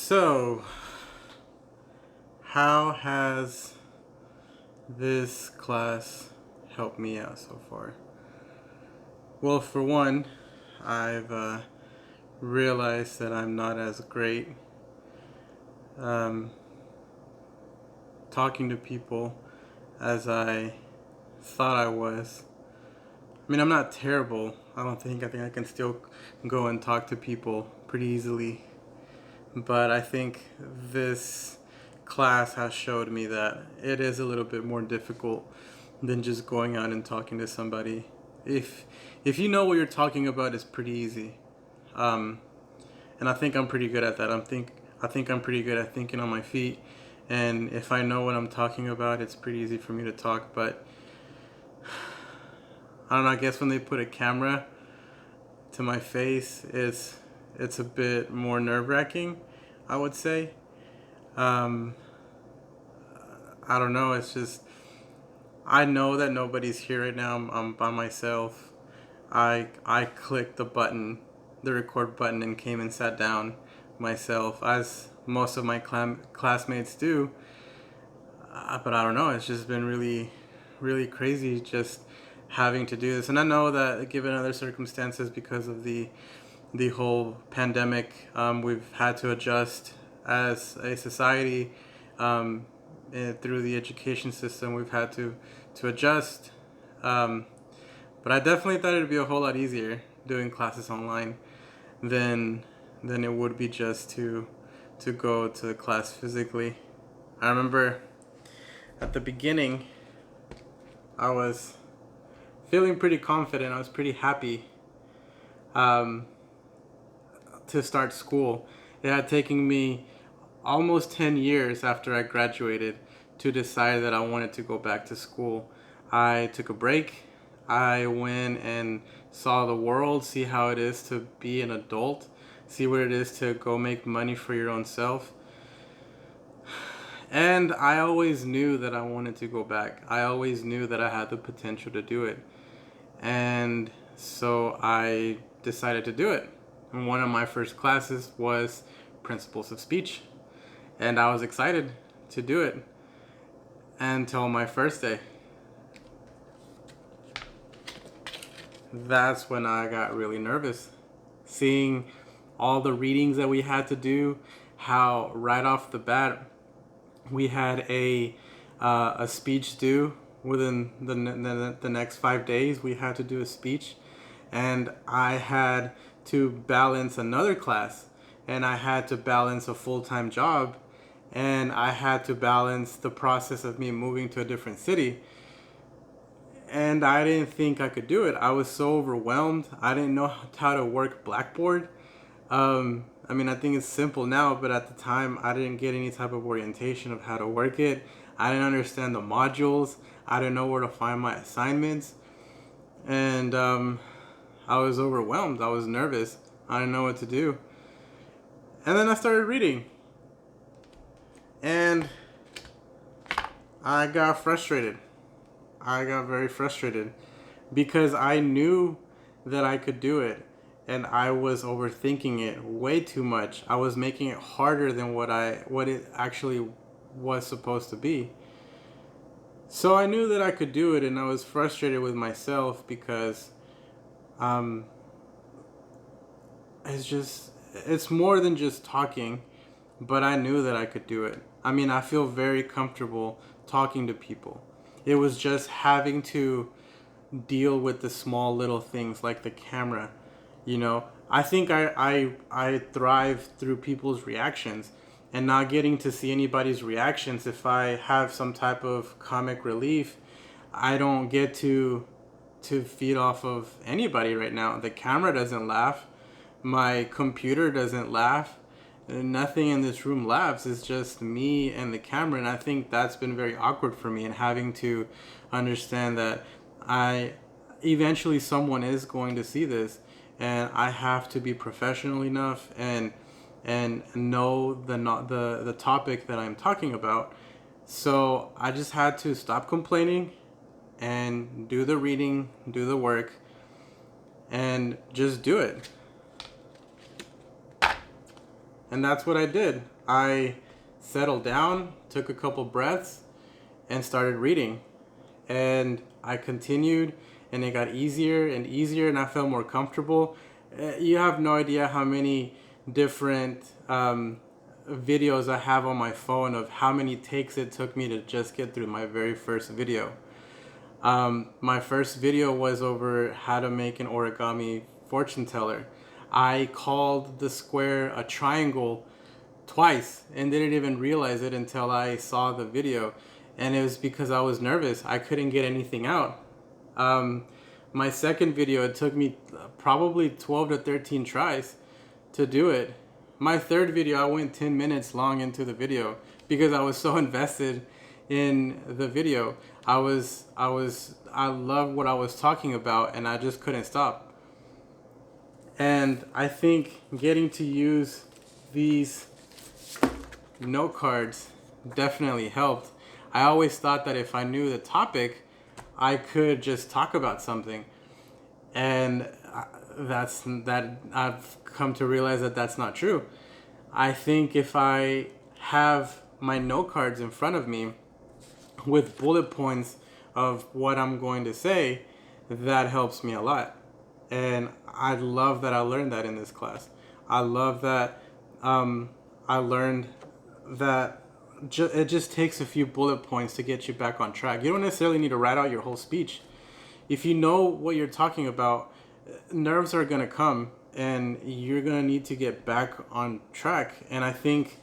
So, how has this class helped me out so far? Well, for one, I've realized that I'm not as great um, talking to people as I thought I was. I mean, I'm not terrible. I don't think. I think I can still go and talk to people pretty easily. But I think this class has showed me that it is a little bit more difficult than just going out and talking to somebody. If you know what you're talking about, it's pretty easy. Um, and I think I'm pretty good at that. I think I'm pretty good at thinking on my feet. And if I know what I'm talking about, it's pretty easy for me to talk. But I don't know. I guess when they put a camera to my face, it's a bit more nerve wracking, I would say. Um, I don't know. It's just I know that nobody's here right now. I'm by myself. I clicked the button, the record button, and came and sat down myself, as most of my classmates do. But I don't know. It's just been really, really crazy just having to do this. And I know that given other circumstances, because of the whole pandemic, we've had to adjust as a society. Through the education system, we've had to adjust. Um, but I definitely thought it'd be a whole lot easier doing classes online than than it would be just to go to the class physically. I remember at the beginning, I was feeling pretty confident. I was pretty happy um, to start school. It had taken me almost 10 years after I graduated to decide that I wanted to go back to school. I took a break. I went and saw the world, see how it is to be an adult, see what it is to go make money for your own self. And I always knew that I wanted to go back. I always knew that I had the potential to do it. And so I decided to do it. And one of my first classes was Principles of Speech. And I was excited to do it until my first day. That's when I got really nervous. Seeing all the readings that we had to do, how right off the bat we had a speech due within the next 5 days. We had to do a speech, and I had to balance another class, and I had to balance a full-time job, and I had to balance the process of me moving to a different city. And I didn't think I could do it. I was so overwhelmed. I didn't know how to work Blackboard. I mean, I think it's simple now, but at the time, I didn't get any type of orientation of how to work it. I didn't understand the modules. I didn't know where to find my assignments. And I was overwhelmed. I was nervous. I didn't know what to do. And then I started reading. And I got frustrated. I got very frustrated because I knew that I could do it, and I was overthinking it way too much. I was making it harder than what it actually was supposed to be. So I knew that I could do it, and I was frustrated with myself because um, it's more than just talking, but I knew that I could do it. I mean, I feel very comfortable talking to people. It was just having to deal with the small little things like the camera. I think I thrive through people's reactions, and not getting to see anybody's reactions. If I have some type of comic relief, I don't get to feed off of anybody right now. The camera doesn't laugh. My computer doesn't laugh. Nothing in this room laughs. It's just me and the camera, and I think that's been very awkward for me, and having to understand that I eventually someone is going to see this, and I have to be professional enough and know the topic that I'm talking about. So I just had to stop complaining and do the reading, do the work, and just do it. And that's what I did. I settled down, took a couple breaths, and started reading. And I continued, and it got easier and easier, and I felt more comfortable. You have no idea how many different videos I have on my phone of how many takes it took me to just get through my very first video. My first video was over how to make an origami fortune teller. I called the square a triangle twice and didn't even realize it until I saw the video. And it was because I was nervous. I couldn't get anything out. My second video, it took me probably 12 to 13 tries to do it. My third video, I went 10 minutes long into the video because I was so invested in the video. I loved what I was talking about, and I just couldn't stop. And I think getting to use these note cards definitely helped. I always thought that if I knew the topic, I could just talk about something. And I've come to realize that that's not true. I think if I have my note cards in front of me with bullet points of what I'm going to say, that helps me a lot. And I love that I learned that in this class. I love that I learned that it just takes a few bullet points to get you back on track. You don't necessarily need to write out your whole speech. If you know what you're talking about, nerves are going to come and you're going to need to get back on track. And I think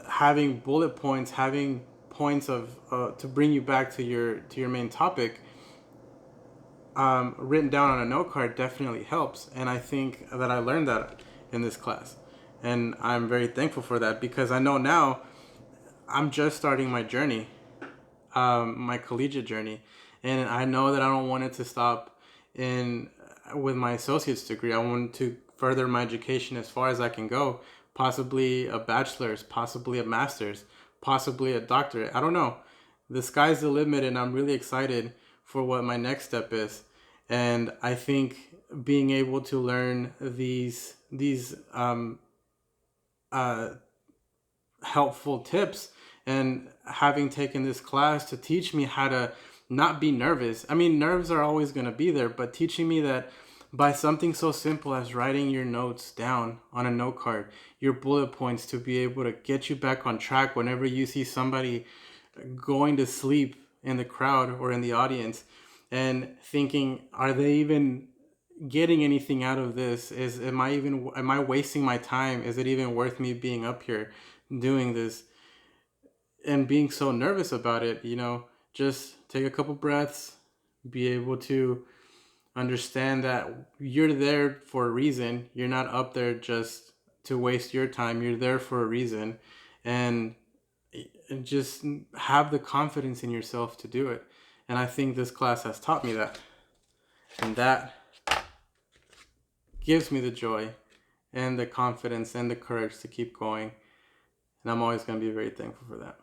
having bullet points, having points of to bring you back to your main topic written down on a note card definitely helps. And I think that I learned that in this class. And I'm very thankful for that because I know now I'm just starting my journey, my collegiate journey. And I know that I don't want it to stop with my associate's degree. I want to further my education as far as I can go, possibly a bachelor's, possibly a master's, possibly a doctorate. I don't know. The sky's the limit, and I'm really excited for what my next step is. And I think being able to learn these helpful tips and having taken this class to teach me how to not be nervous. I mean, nerves are always going to be there, but teaching me that by something so simple as writing your notes down on a note card, your bullet points to be able to get you back on track whenever you see somebody going to sleep in the crowd or in the audience and thinking, are they even getting anything out of this? Am I wasting my time? Is it even worth me being up here doing this? And being so nervous about it, just take a couple breaths, be able to understand that you're there for a reason. You're not up there just to waste your time. You're there for a reason, and just have the confidence in yourself to do it. And I think this class has taught me that, and that gives me the joy and the confidence and the courage to keep going. And I'm always going to be very thankful for that.